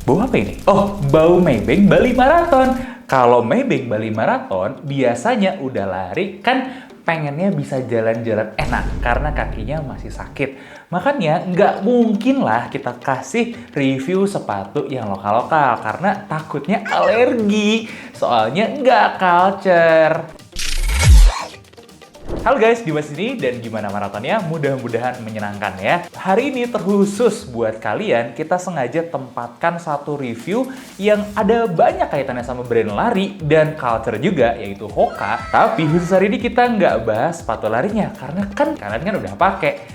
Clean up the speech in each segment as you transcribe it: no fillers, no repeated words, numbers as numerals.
Bau apa ini? Oh, bau Maybank Bali Marathon. Kalau Maybank Bali Marathon, biasanya udah lari, kan pengennya bisa jalan-jalan enak karena kakinya masih sakit. Makanya nggak mungkin lah kita kasih review sepatu yang lokal-lokal karena takutnya alergi. Soalnya nggak culture. Halo guys, Dimas ini dan gimana maratonnya? Mudah-mudahan menyenangkan ya. Hari ini terkhusus buat kalian, kita sengaja tempatkan satu review yang ada banyak kaitannya sama brand lari dan culture juga, yaitu Hoka. Tapi khusus hari ini kita nggak bahas sepatu larinya, karena kan kalian kan udah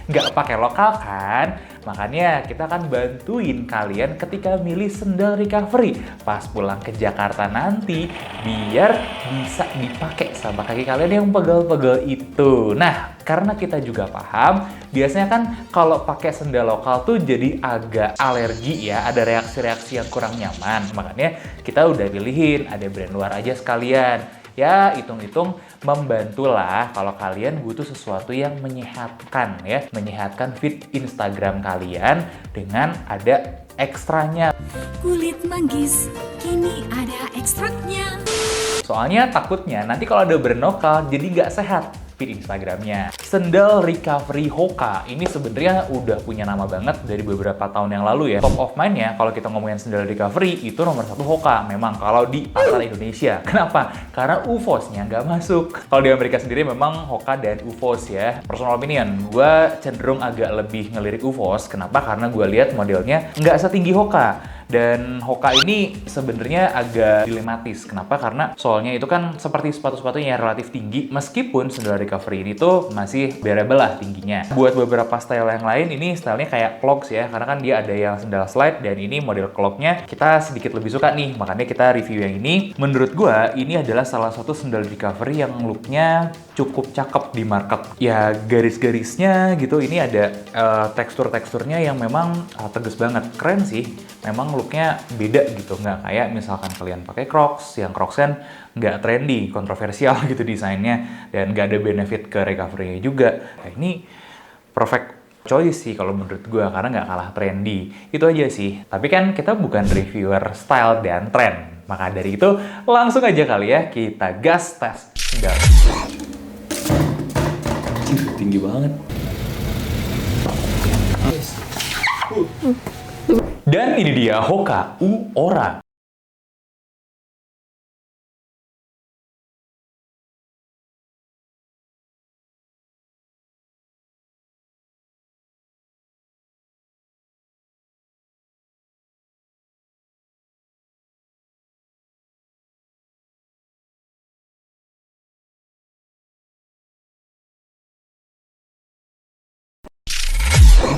nggak pakai lokal kan? Makanya kita akan bantuin kalian ketika milih sendal recovery pas pulang ke Jakarta nanti, biar bisa dipakai sama kaki kalian yang pegel-pegel itu. Nah, karena kita juga paham, biasanya kan kalau pakai sendal lokal tuh jadi agak alergi ya, ada reaksi-reaksi yang kurang nyaman. Makanya kita udah pilihin, ada brand luar aja sekalian. Ya, hitung-hitung membantulah kalau kalian butuh sesuatu yang menyehatkan ya, menyehatkan feed Instagram kalian dengan ada ekstranya. Kulit manggis, kini ada ekstraknya. Soalnya takutnya nanti kalau ada brand lokal jadi nggak sehat feed Instagramnya. Sendal recovery Hoka ini sebenarnya udah punya nama banget dari beberapa tahun yang lalu ya. Top of mind-nya kalau kita ngomongin sendal recovery itu nomor satu Hoka memang kalau di pasar Indonesia. Kenapa? Karena UFOS-nya nggak masuk. Kalau di Amerika sendiri memang Hoka dan UFOS ya. Personal opinion, gue cenderung agak lebih ngelirik UFOS. Kenapa? Karena gue lihat modelnya nggak setinggi Hoka. Dan Hoka ini sebenarnya agak dilematis. Kenapa? Karena soalnya itu kan seperti sepatu-sepatunya yang relatif tinggi, meskipun sendal recovery ini tuh masih bearable lah tingginya. Buat beberapa style yang lain, ini stylenya kayak clogs ya, karena kan dia ada yang sendal slide, dan ini model clognya kita sedikit lebih suka nih, makanya kita review yang ini. Menurut gua, ini adalah salah satu sendal recovery yang looknya cukup cakep di market. Ya, garis-garisnya gitu, ini ada tekstur-teksturnya yang memang tegas banget. Keren sih, memang looknya beda gitu, nggak kayak misalkan kalian pakai Crocs, yang Crocs kan nggak trendy, kontroversial gitu desainnya, dan nggak ada benefit ke recovery-nya juga. Nah, ini perfect choice sih kalau menurut gue, karena nggak kalah trendy. Itu aja sih, tapi kan kita bukan reviewer style dan trend, maka dari itu langsung aja kali ya kita gas tes sendal. Tinggi banget. Dan ini dia Hoka U Ora.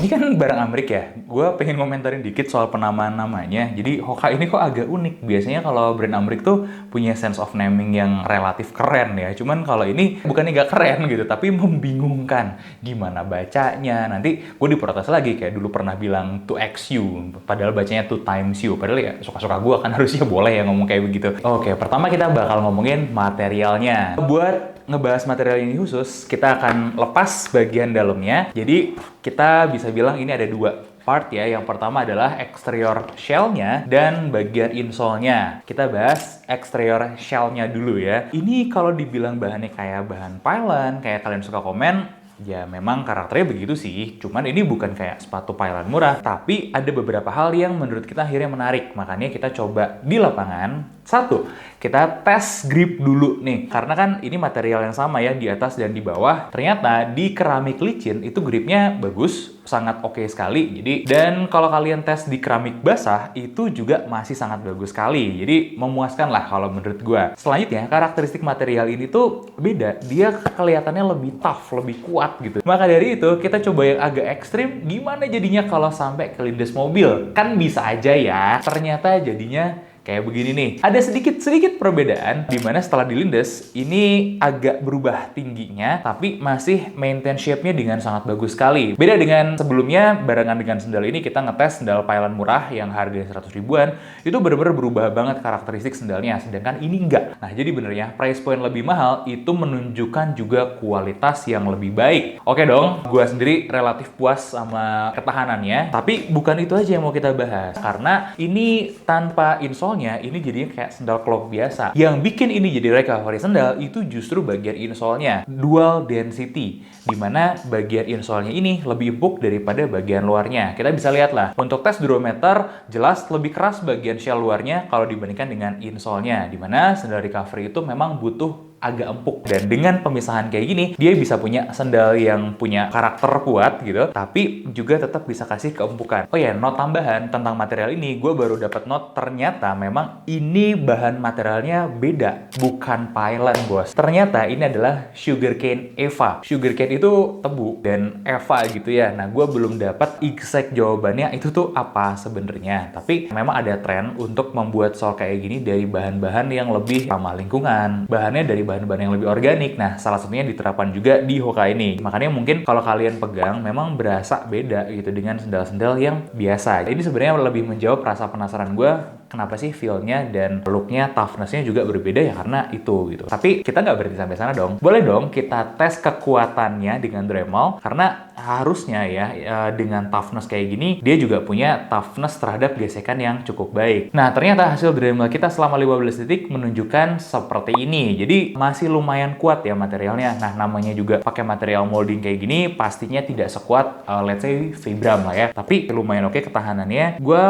Ini kan barang Amerika ya, gue pengen komentarin dikit soal penamaan namanya. Jadi Hoka ini kok agak unik. Biasanya kalau brand Amerika tuh punya sense of naming yang relatif keren ya. Cuman kalau ini bukannya nggak keren gitu, tapi membingungkan. Gimana bacanya? Nanti gue diprotes lagi, kayak dulu pernah bilang 2XU, padahal bacanya 2 times U. Padahal ya suka-suka gue kan, harusnya boleh ya ngomong kayak begitu. Oke, pertama kita bakal ngomongin materialnya. Buat ngebahas material ini khusus, kita akan lepas bagian dalamnya. Jadi kita bisa bilang ini ada dua part ya. Yang pertama adalah exterior shell-nya dan bagian insole-nya. Kita bahas exterior shell-nya dulu ya. Ini kalau dibilang bahannya kayak bahan pylon, kayak kalian suka komen, ya memang karakternya begitu sih. Cuman ini bukan kayak sepatu pylon murah, tapi ada beberapa hal yang menurut kita akhirnya menarik. Makanya kita coba di lapangan. Satu, kita tes grip dulu nih. Karena kan ini material yang sama ya, di atas dan di bawah. Ternyata di keramik licin itu gripnya bagus, sangat oke sekali. Jadi, dan kalau kalian tes di keramik basah, itu juga masih sangat bagus sekali. Jadi memuaskan lah kalau menurut gua. Selanjutnya, karakteristik material ini tuh beda. Dia kelihatannya lebih tough, lebih kuat gitu. Maka dari itu, kita coba yang agak ekstrim. Gimana jadinya kalau sampai kelindes mobil? Kan bisa aja ya. Ternyata jadinya Kayak begini nih, ada sedikit perbedaan di mana setelah dilindes, ini agak berubah tingginya, tapi masih maintain shape-nya dengan sangat bagus sekali. Beda dengan sebelumnya, barengan dengan sendal ini kita ngetes sendal Pylon murah yang harganya 100 ribuan, itu bener-bener berubah banget karakteristik sendalnya, sedangkan ini enggak. Nah, jadi benernya price point lebih mahal itu menunjukkan juga kualitas yang lebih baik. Oke dong, gue sendiri relatif puas sama ketahanannya, tapi bukan itu aja yang mau kita bahas, karena ini tanpa insole ini jadinya kayak sendal clog biasa. Yang bikin ini jadi recovery sendal itu justru bagian insole-nya, dual density, dimana bagian insole-nya ini lebih empuk daripada bagian luarnya. Kita bisa lihat lah, untuk tes durometer jelas lebih keras bagian shell luarnya kalau dibandingkan dengan insole-nya, dimana sendal recovery itu memang butuh agak empuk. Dan dengan pemisahan kayak gini, dia bisa punya sendal yang punya karakter kuat gitu, tapi juga tetap bisa kasih keempukan. Oh ya, note tambahan tentang material ini, gue baru dapat note ternyata memang ini bahan materialnya beda, bukan Pylon, bos. Ternyata ini adalah sugarcane Eva. Sugarcane itu tebu dan Eva gitu ya. Nah, gue belum dapat exact jawabannya itu tuh apa sebenarnya. Tapi memang ada tren untuk membuat sol kayak gini dari bahan-bahan yang lebih ramah lingkungan. Bahannya dari bahan-bahan yang lebih organik. Nah, salah satunya diterapkan juga di Hoka ini. Makanya mungkin kalau kalian pegang memang berasa beda gitu dengan sendal-sendal yang biasa. Ini sebenarnya lebih menjawab rasa penasaran gue, kenapa sih feel-nya dan look-nya, toughness-nya juga berbeda ya karena itu gitu. Tapi kita nggak berhenti sampai sana dong. Boleh dong kita tes kekuatannya dengan Dremel, karena harusnya ya dengan toughness kayak gini, dia juga punya toughness terhadap gesekan yang cukup baik. Nah, ternyata hasil Dremel kita selama 15 detik menunjukkan seperti ini. Jadi masih lumayan kuat ya materialnya. Nah, namanya juga pakai material molding kayak gini, pastinya tidak sekuat let's say Vibram lah ya. Tapi lumayan oke ketahanannya. Gue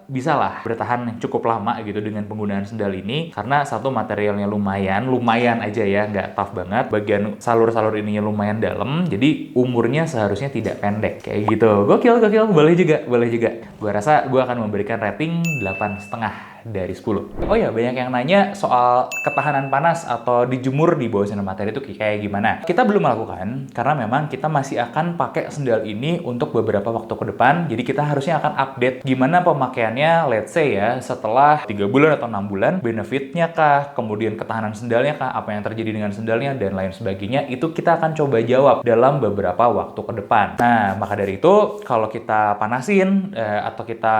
bisa lah bertahan cukup lama gitu dengan penggunaan sendal ini, karena satu materialnya lumayan aja ya, nggak tough banget. Bagian salur-salur ininya lumayan dalam, jadi umurnya seharusnya tidak pendek kayak gitu. Gokil, boleh juga. Gue rasa gue akan memberikan rating 8,5 dari 10. Oh ya, banyak yang nanya soal ketahanan panas atau dijemur di bawah sinar matahari itu kayak gimana. Kita belum melakukan, karena memang kita masih akan pakai sendal ini untuk beberapa waktu ke depan. Jadi kita harusnya akan update gimana pemakaiannya, let's say ya, setelah 3 bulan atau 6 bulan, benefitnya kah, kemudian ketahanan sendalnya kah, apa yang terjadi dengan sendalnya, dan lain sebagainya. Itu kita akan coba jawab dalam beberapa waktu ke depan. Nah, maka dari itu, kalau kita panasin atau kita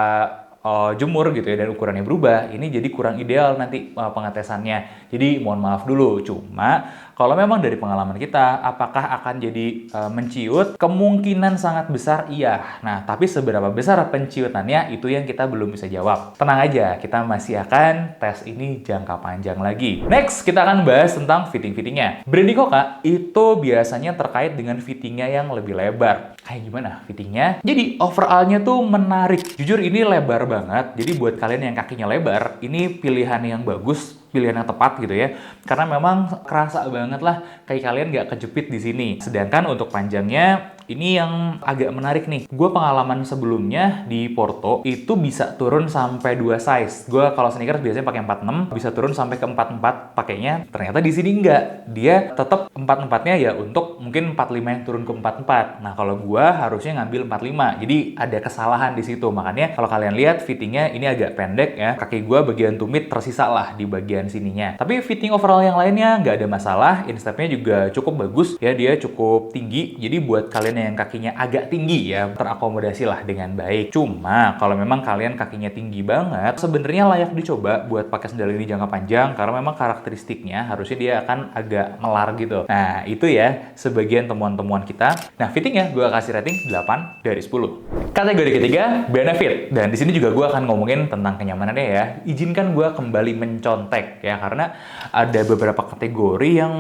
jemur gitu ya dan ukurannya berubah, ini jadi kurang ideal nanti pengetesannya. Jadi mohon maaf dulu. Cuma kalau memang dari pengalaman kita, apakah akan jadi menciut? Kemungkinan sangat besar iya. Nah, tapi seberapa besar penciutannya itu yang kita belum bisa jawab. Tenang aja, kita masih akan tes ini jangka panjang lagi. Next, kita akan bahas tentang fitting-fittingnya. Branding Hoka itu biasanya terkait dengan fittingnya yang lebih lebar. Kayak gimana fittingnya? Jadi overallnya tuh menarik. Jujur ini lebar banget. Jadi buat kalian yang kakinya lebar, ini pilihan yang bagus, pilihan yang tepat gitu ya. Karena memang kerasa banget lah kaki kalian nggak kejepit di sini. Sedangkan untuk panjangnya, ini yang agak menarik nih. Gue pengalaman sebelumnya di Porto itu bisa turun sampai 2 size. Gue kalau sneakers biasanya pakai 46, bisa turun sampai ke 44 pakainya. Ternyata di sini enggak. Dia tetap 44-nya ya untuk mungkin 45 yang turun ke 44. Nah, kalau gue harusnya ngambil 45. Jadi ada kesalahan di situ. Makanya kalau kalian lihat fittingnya ini agak pendek ya. Kaki gue bagian tumit tersisa lah di bagian sininya. Tapi fitting overall yang lainnya nggak ada masalah. Instepnya juga cukup bagus ya. Dia cukup tinggi. Jadi buat kalian yang kakinya agak tinggi ya, terakomodasi lah dengan baik. Cuma kalau memang kalian kakinya tinggi banget, sebenarnya layak dicoba buat pakai sendal ini jangka panjang, karena memang karakteristiknya harusnya dia akan agak melar gitu. Nah, itu ya sebagian temuan-temuan kita. Nah, fittingnya gue kasih rating 8 dari 10. Kategori ketiga, benefit. Dan di sini juga gue akan ngomongin tentang kenyamanannya ya. Izinkan gue kembali mencontek ya, karena ada beberapa kategori yang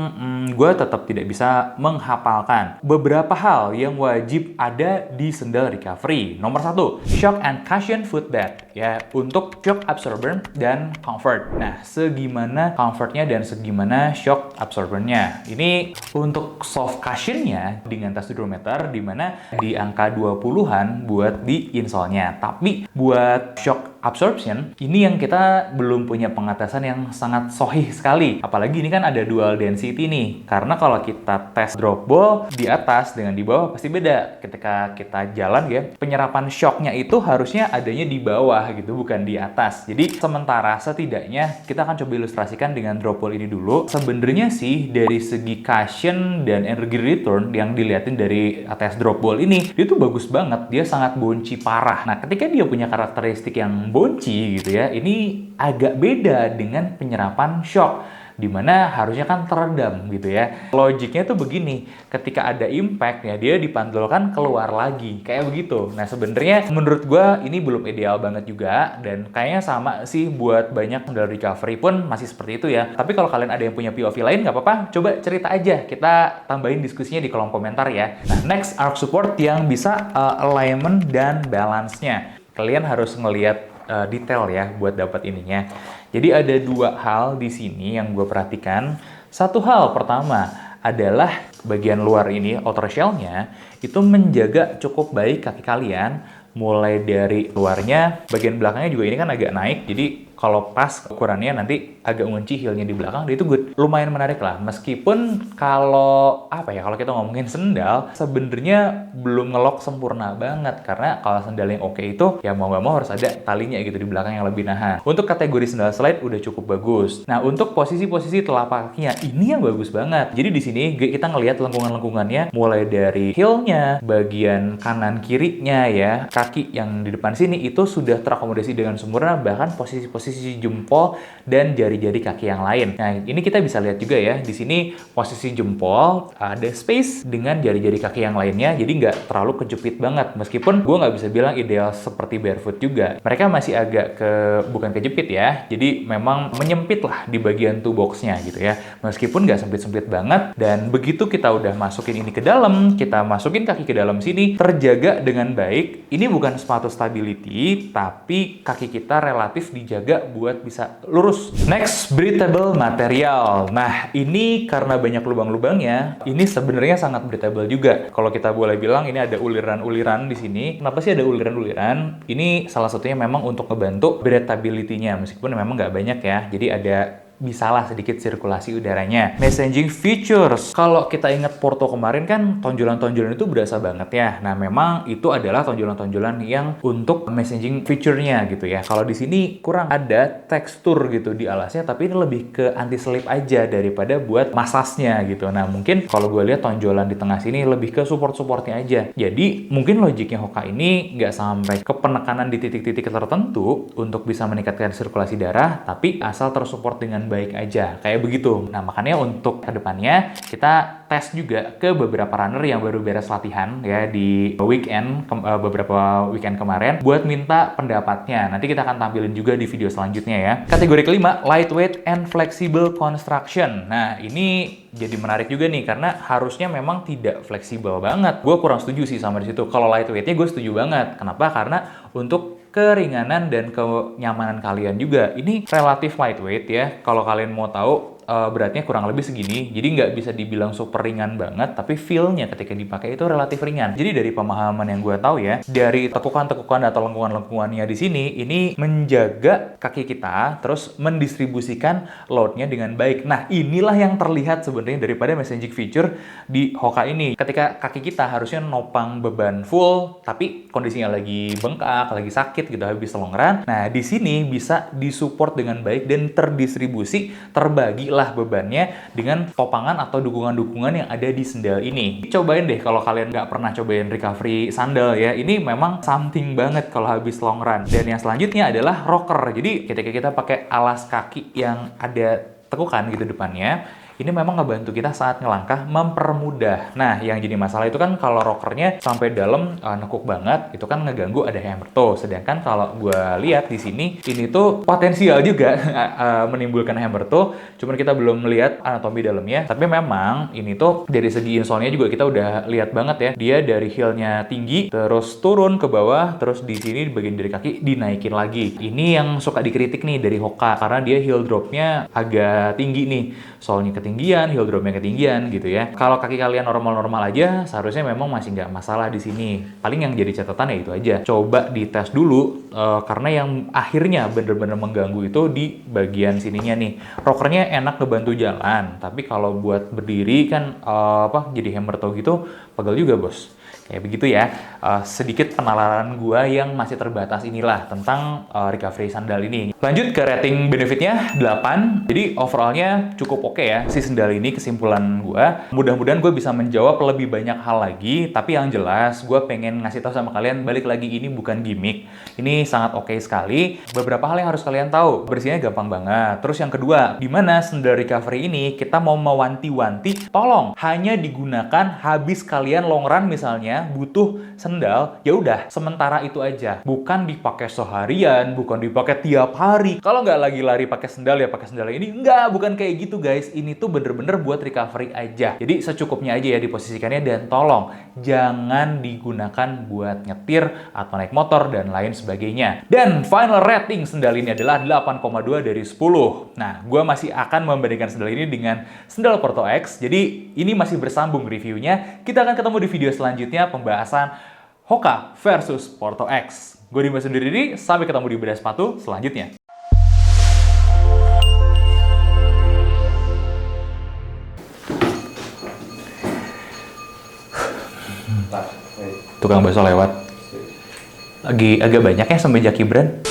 gue tetap tidak bisa menghafalkan. Beberapa hal yang wajib ada di sendal recovery. Nomor 1, shock and cushion footbed ya, untuk shock absorber dan comfort. Nah, segimana comfortnya dan segimana shock absorbernya. Ini untuk soft cushionnya dengan tes hidrometer di mana di angka 20-an buat di insole-nya. Tapi buat shock absorption, ini yang kita belum punya pengetesan yang sangat sahih sekali. Apalagi ini kan ada dual density nih. Karena kalau kita tes drop ball di atas dengan di bawah pasti beda. Ketika kita jalan ya, penyerapan shocknya itu harusnya adanya di bawah gitu, bukan di atas. Jadi sementara setidaknya kita akan coba ilustrasikan dengan drop ball ini dulu. Sebenarnya sih dari segi cushion dan energy return yang dilihatin dari tes drop ball ini, dia tuh bagus banget. Dia sangat bonci parah. Nah, ketika dia punya karakteristik yang bonci gitu ya, ini agak beda dengan penyerapan shock, dimana harusnya kan teredam gitu ya. Logiknya tuh begini, ketika ada impact ya dia dipantulkan keluar lagi, kayak begitu. Nah sebenarnya menurut gue ini belum ideal banget juga, dan kayaknya sama sih buat banyak model recovery pun masih seperti itu ya. Tapi kalau kalian ada yang punya POV lain nggak apa-apa, coba cerita aja, kita tambahin diskusinya di kolom komentar ya. Nah next, arc support yang bisa alignment dan balance-nya. Kalian harus ngelihat detail ya buat dapat ininya. Jadi ada dua hal di sini yang gue perhatikan. Satu hal pertama adalah bagian luar ini, outer shell-nya, itu menjaga cukup baik kaki kalian. Mulai dari luarnya, bagian belakangnya juga ini kan agak naik. Jadi kalau pas ukurannya nanti agak ngunci heel-nya di belakang, dia itu good. Lumayan menarik lah. Meskipun kalau kalau kita ngomongin sendal, sebenarnya belum ngelok sempurna banget. Karena kalau sendal yang oke itu, ya mau nggak mau harus ada talinya gitu di belakang yang lebih nahan. Untuk kategori sendal slide udah cukup bagus. Nah untuk posisi-posisi telapak kakinya, ini yang bagus banget. Jadi di sini kita ngelihat lengkungan-lengkungannya, mulai dari heel-nya, bagian kanan kirinya ya, kaki yang di depan sini itu sudah terakomodasi dengan sempurna, bahkan posisi-posisi jempol dan jari-jari kaki yang lain. Nah, ini kita bisa lihat juga ya, di sini posisi jempol ada space dengan jari-jari kaki yang lainnya, jadi nggak terlalu kejepit banget. Meskipun gue nggak bisa bilang ideal seperti barefoot juga. Mereka masih agak bukan kejepit ya, jadi memang menyempit lah di bagian toe box-nya gitu ya. Meskipun nggak sempit-sempit banget, dan begitu kita udah masukin ini ke dalam, kita masukin kaki ke dalam sini, terjaga dengan baik. Ini bukan sepatu stability, tapi kaki kita relatif dijaga buat bisa lurus. Next, breathable material. Nah, ini karena banyak lubang-lubangnya, ini sebenarnya sangat breathable juga. Kalau kita boleh bilang ini ada uliran-uliran di sini. Kenapa sih ada uliran-uliran? Ini salah satunya memang untuk ngebantu breathability-nya, meskipun memang nggak banyak ya. Jadi ada bisalah sedikit sirkulasi udaranya. Messaging features. Kalau kita ingat Porto kemarin kan tonjolan-tonjolan itu berasa banget ya. Nah, memang itu adalah tonjolan-tonjolan yang untuk messaging feature-nya gitu ya. Kalau di sini kurang ada tekstur gitu di alasnya, tapi ini lebih ke anti-slip aja daripada buat masasnya gitu. Nah, mungkin kalau gue lihat tonjolan di tengah sini lebih ke support-supportnya aja. Jadi, mungkin logiknya Hoka ini nggak sampai ke penekanan di titik-titik tertentu untuk bisa meningkatkan sirkulasi darah, tapi asal tersupport dengan baik aja, kayak begitu. Nah, makanya untuk kedepannya kita tes juga ke beberapa runner yang baru beres latihan ya di weekend, beberapa weekend kemarin, buat minta pendapatnya. Nanti kita akan tampilin juga di video selanjutnya ya. Kategori kelima, lightweight and flexible construction. Nah, ini jadi menarik juga nih, karena harusnya memang tidak fleksibel banget. Gue kurang setuju sih sama di situ. Kalau lightweight-nya gue setuju banget. Kenapa? Karena untuk keringanan dan kenyamanan kalian juga, ini relatif lightweight ya. Kalau kalian mau tahu, beratnya kurang lebih segini, jadi nggak bisa dibilang super ringan banget, tapi feel-nya ketika dipakai itu relatif ringan. Jadi dari pemahaman yang gue tahu ya, dari tekukan-tekukan atau lengkungan-lengkungannya di sini, ini menjaga kaki kita, terus mendistribusikan load-nya dengan baik. Nah, inilah yang terlihat sebenarnya daripada messaging feature di Hoka ini. Ketika kaki kita harusnya nopang beban full, tapi kondisinya lagi bengkak, lagi sakit gitu, habis long run. Nah, di sini bisa disupport dengan baik dan terdistribusi, terbagi lah bebannya dengan topangan atau dukungan-dukungan yang ada di sendal ini. Cobain deh kalau kalian nggak pernah cobain recovery sandal ya. Ini memang something banget kalau habis long run. Dan yang selanjutnya adalah rocker. Jadi ketika kita pakai alas kaki yang ada tekukan gitu depannya, ini memang ngebantu kita saat ngelangkah, mempermudah. Nah, yang jadi masalah itu kan kalau rockernya sampai dalam nekuk banget, itu kan ngeganggu ada hammer toe. Sedangkan kalau gue lihat di sini, ini tuh potensial juga menimbulkan hammer toe. Cuman kita belum melihat anatomi dalamnya. Tapi memang ini tuh dari segi insole-nya juga kita udah lihat banget ya. Dia dari heel-nya tinggi, terus turun ke bawah, terus di sini di bagian dari kaki dinaikin lagi. Ini yang suka dikritik nih dari Hoka, karena dia heel drop-nya agak tinggi nih. Soalnya ketinggian, heel dropnya ketinggian gitu ya. Kalau kaki kalian normal-normal aja, seharusnya memang masih nggak masalah di sini. Paling yang jadi catatan ya itu aja. Coba dites dulu, karena yang akhirnya bener-bener mengganggu itu di bagian sininya nih. Rockernya enak ngebantu jalan, tapi kalau buat berdiri kan jadi hammer toe gitu, pegel juga bos. Kayak begitu ya, sedikit penalaran gua yang masih terbatas inilah tentang recovery sandal ini. Lanjut ke rating benefitnya 8. Jadi overallnya cukup oke ya si sandal ini, kesimpulan gua. Mudah-mudahan gue bisa menjawab lebih banyak hal lagi, tapi yang jelas gue pengen ngasih tahu sama kalian, balik lagi ini bukan gimmick. Ini sangat oke sekali. Beberapa hal yang harus kalian tahu, bersihnya gampang banget. Terus yang kedua, di mana sandal recovery ini kita mau mewanti-wanti, tolong hanya digunakan habis kalian long run misalnya, butuh sendal, ya udah sementara itu aja, bukan dipakai seharian, bukan dipakai tiap hari. Kalau nggak lagi lari pakai sendal ya pakai sendal ini, nggak, bukan kayak gitu guys. Ini tuh bener-bener buat recovery aja. Jadi secukupnya aja ya diposisikannya, dan tolong jangan digunakan buat nyetir atau naik motor dan lain sebagainya. Dan final rating sendal ini adalah 8,2 dari 10. Nah, gue masih akan membandingkan sendal ini dengan sendal Porto X. Jadi ini masih bersambung reviewnya. Kita akan ketemu di video selanjutnya, pembahasan Hoka versus Porto X. Gue Dimas undur diri, sampai ketemu di bedah sepatu selanjutnya. Tukang bakso lewat. Lagi agak banyak ya semenjak Gibran.